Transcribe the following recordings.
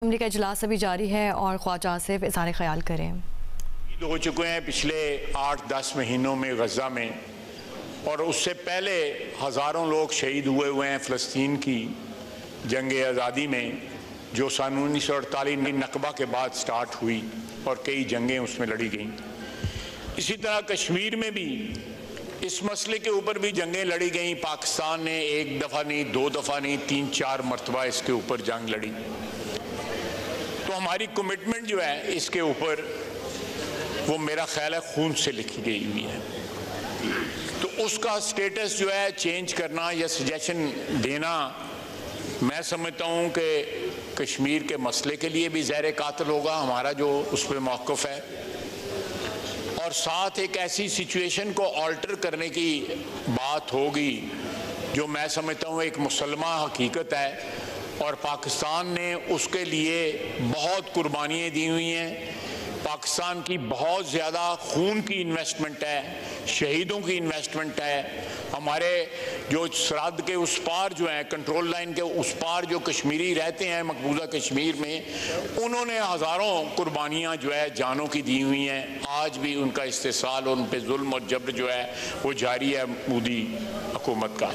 अमली का इजलास अभी जारी है और ख्वाजा आसिफ इज़हार ख्याल करें। हो चुके हैं पिछले 8-10 महीनों में गज़ा में, और उससे पहले हज़ारों लोग शहीद हुए हैं फ़लस्तीन की जंग आज़ादी में, जो सन 1948 नकबा के बाद स्टार्ट हुई और कई जंगें उसमें लड़ी गईं। इसी तरह कश्मीर में भी इस मसले के ऊपर भी जंगें लड़ी गईं। पाकिस्तान ने एक दफ़ा नहीं, दो दफ़ा नहीं, 3-4 मरतबा इसके ऊपर जंग लड़ी। तो हमारी कमिटमेंट जो है इसके ऊपर, वो मेरा ख्याल है खून से लिखी गई हुई है। तो उसका स्टेटस जो है चेंज करना या सजेशन देना, मैं समझता हूँ कि कश्मीर के मसले के लिए भी ज़हर कातिल होगा हमारा जो उस पर मौक़िफ़ है, और साथ एक ऐसी सिचुएशन को अल्टर करने की बात होगी जो मैं समझता हूँ एक मुसलमान हकीकत है, और पाकिस्तान ने उसके लिए बहुत कुर्बानियाँ दी हुई हैं। पाकिस्तान की बहुत ज़्यादा खून की इन्वेस्टमेंट है, शहीदों की इन्वेस्टमेंट है। हमारे जो सरहद के उस पार जो है, कंट्रोल लाइन के उस पार जो कश्मीरी रहते हैं मकबूजा कश्मीर में, उन्होंने हज़ारों कुर्बानियाँ जो है जानों की दी हुई हैं। आज भी उनका इस्तेसाल और उन पर जुल्म और जबर जो है वो जारी है मोदी हुकूमत का।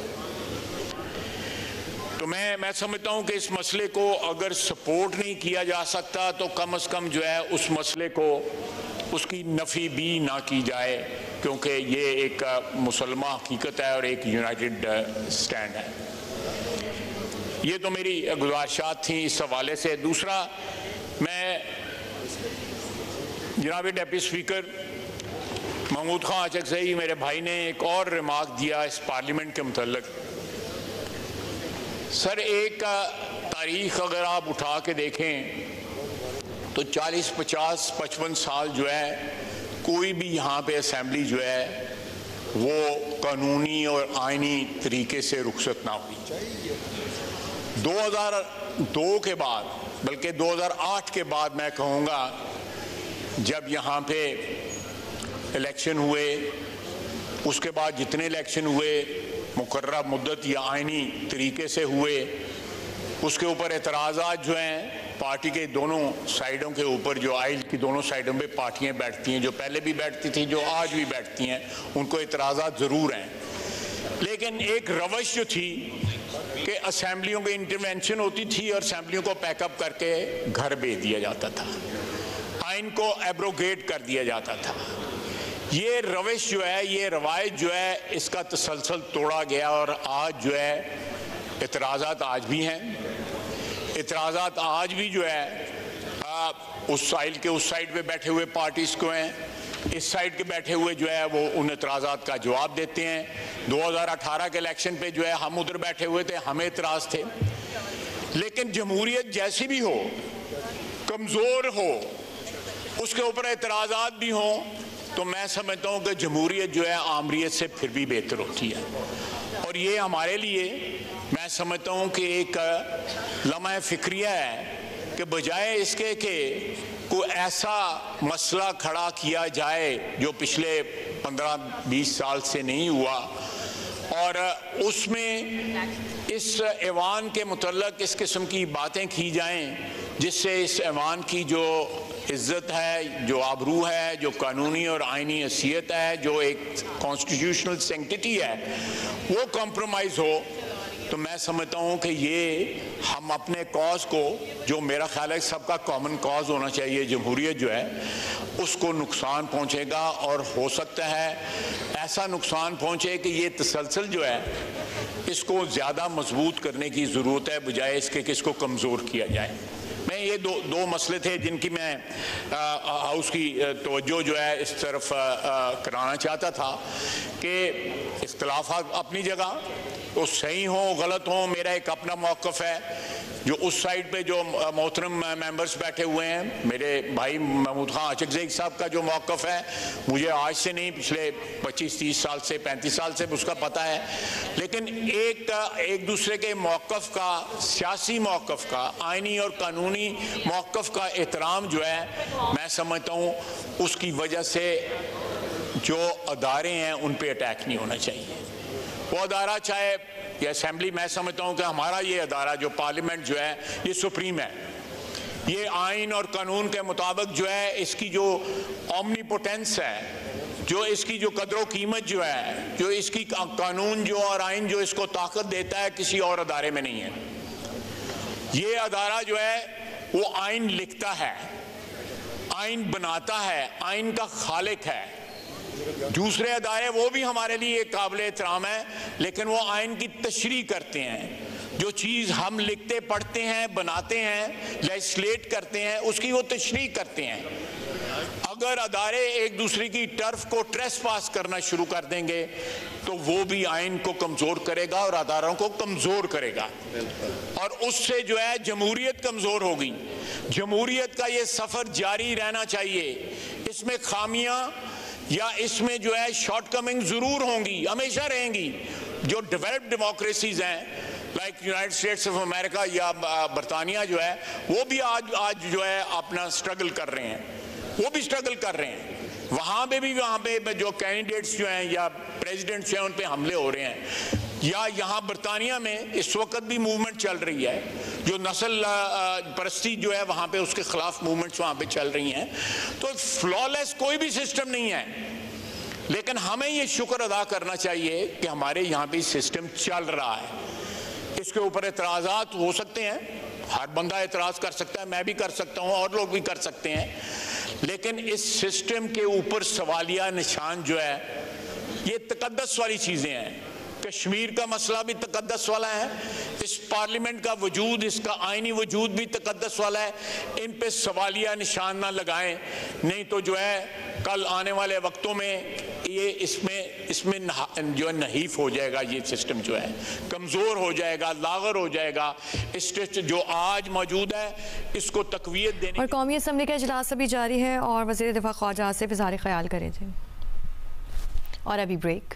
तो मैं समझता हूँ कि इस मसले को अगर सपोर्ट नहीं किया जा सकता तो कम से कम जो है उस मसले को, उसकी नफ़ी भी ना की जाए, क्योंकि ये एक मुसलमान हकीकत है और एक यूनाइटेड स्टैंड है। ये तो मेरी गुज़ारिशात थी इस हवाले से। दूसरा, मैं जनाब डिप्टी स्पीकर महमूद खां अचकज़ई मेरे भाई ने एक और रिमार्क दिया इस पार्लियामेंट के मुतल्लिक़। सर, एक तारीख़ अगर आप उठा के देखें तो 40, 50, 55 साल जो है कोई भी यहाँ पे असेंबली जो है वो कानूनी और आइनी तरीके से रुखसत ना हुई। 2002 के बाद, बल्कि 2008 के बाद मैं कहूँगा, जब यहाँ पे इलेक्शन हुए, उसके बाद जितने इलेक्शन हुए मुकर्रर मुद्दत या आइनी तरीके से हुए, उसके ऊपर एतराज़ात जो हैं पार्टी के दोनों साइडों के ऊपर, जो आइल की दोनों साइडों पे पार्टियां बैठती हैं, जो पहले भी बैठती थी, जो आज भी बैठती हैं, उनको एतराज़ात ज़रूर हैं। लेकिन एक रवश जो थी कि असेंबलियों की इंटरवेंशन होती थी और असेंबलियों को पैकअप करके घर भेज दिया जाता था, आइन को एब्रोगेट कर दिया जाता था। ये रविश जो है, ये रवायत जो है, इसका तसलसल तोड़ा गया और आज जो है इतराज़ात आज भी हैं। इतराज़ात आज भी जो है उस साइड के उस साइड पे बैठे हुए पार्टीज़ को हैं, इस साइड के बैठे हुए जो है वो उन इतराज़ात का जवाब देते हैं। 2018 के इलेक्शन पे जो है हम उधर बैठे हुए थे, हमें इतराज़ थे। लेकिन जमहूरियत जैसी भी हो, कमज़ोर हो, उसके ऊपर इतराज़ात भी हों, तो मैं समझता हूँ कि जमहूरियत जो है आमरीत से फिर भी बेहतर होती है। और ये हमारे लिए, मैं समझता हूँ कि एक लम्हा फ़िक्रिया है कि बजाय इसके कि कोई ऐसा मसला खड़ा किया जाए जो पिछले 15-20 साल से नहीं हुआ, और उसमें इस ऐवान के मुतल्लिक़ इस किस्म की बातें की जाएं जिससे इस ऐवान की जो इज़्ज़त है, जो आबरू है, जो कानूनी और आइनी हैसियत है, जो एक कॉन्स्टिट्यूशनल सेंक्टिटी है, वो कॉम्प्रोमाइज़ हो, तो मैं समझता हूँ कि ये हम अपने कॉज को, जो मेरा ख्याल है सबका कॉमन कॉज होना चाहिए, जमहूरियत जो है, उसको नुकसान पहुँचेगा। और हो सकता है ऐसा नुकसान पहुँचे कि ये तसलसल जो है इसको ज़्यादा मजबूत करने की ज़रूरत है, बजाय इसके कि इसको कमज़ोर किया जाए। मैं ये दो मसले थे जिनकी मैं हाउस की तवज्जो जो है इस तरफ कराना चाहता था कि इख्तिलाफ़ात अपनी जगह तो सही हो गलत हो, मेरा एक अपना मौक़िफ़ है। जो उस साइड पे जो मोहतरम मेंबर्स बैठे हुए हैं, मेरे भाई महमूद खां अचकज़ई साहब का जो मौक़िफ़ है, मुझे आज से नहीं, पिछले 25-30 साल से, 35 साल से उसका पता है। लेकिन एक दूसरे के मौक़िफ़ का, सियासी मौक़िफ़ का, आइनी और कानूनी मौक़िफ़ का एहतराम जो है, मैं समझता हूँ उसकी वजह से जो अदारे हैं उन पर अटैक नहीं होना चाहिए। वो अदारा चाहे ये असेंबली, मैं समझता हूँ कि हमारा ये अदारा जो पार्लियामेंट जो है ये सुप्रीम है, ये आइन और कानून के मुताबिक जो है इसकी जो ओमनीपोटेंस है, जो इसकी जो कदर कीमत जो है, जो इसकी कानून जो और आइन जो इसको ताकत देता है, किसी और अदारे में नहीं है। ये अदारा जो है वो आइन लिखता है, आइन बनाता है, आइन का खालिक है। दूसरे अदारे वो भी हमारे लिए काबिल एहतराम है, लेकिन वो आइन की तशरीह करते हैं। जो चीज़ हम लिखते पढ़ते हैं, बनाते हैं, लेजिस्लेट करते हैं, उसकी वो तशरीह करते हैं। अगर अदारे एक दूसरे की टर्फ को ट्रेस पास करना शुरू कर देंगे तो वो भी आइन को कमज़ोर करेगा और अदारों को कमज़ोर करेगा, और उससे जो है जमहूरियत कमज़ोर होगी। जमहूरियत का ये सफ़र जारी रहना चाहिए। इसमें खामियां या इसमें जो है शॉर्टकमिंग ज़रूर होंगी, हमेशा रहेंगी। जो डेवलप्ड डेमोक्रेसीज हैं like United states of America या बरतानिया जो है, वो भी आज जो है अपना स्ट्रगल कर रहे हैं, वो भी स्ट्रगल कर रहे हैं। वहाँ पे जो कैंडिडेट्स जो हैं या प्रेसिडेंट्स जो हैं उन पे हमले हो रहे हैं। या यहाँ बरतानिया में इस वक्त भी मूवमेंट चल रही है, जो नस्ल परस्ती जो है वहाँ पे उसके खिलाफ मूवमेंट्स वहाँ पे चल रही हैं। तो फ्लॉलेस कोई भी सिस्टम नहीं है, लेकिन हमें ये शुक्र अदा करना चाहिए कि हमारे यहाँ पे सिस्टम चल रहा है। इसके ऊपर एतराज़ात हो सकते हैं, हर बंदा एतराज़ कर सकता है, मैं भी कर सकता हूँ और लोग भी कर सकते हैं, लेकिन इस सिस्टम के ऊपर सवालिया निशान जो है ये तकद्दस वाली चीज़ें हैं। कश्मीर का मसला भी तकद्दस वाला है, इस पार्लियामेंट का वजूद, इसका आइनी वजूद भी तकद्दस वाला है। इन पे सवालिया निशान ना लगाएं, नहीं तो जो है कल आने वाले वक्तों में ये इसमें जो है नहीफ हो जाएगा। ये सिस्टम जो है कमज़ोर हो जाएगा, लागर हो जाएगा। इस जो आज मौजूद है इसको तकवीत देने। और कौमी असम्बली का इजलास अभी जारी है और वज़ीर दिफा ख्वाजा आसिफ इज़हार ख्याल करें थे। और अभी ब्रेक।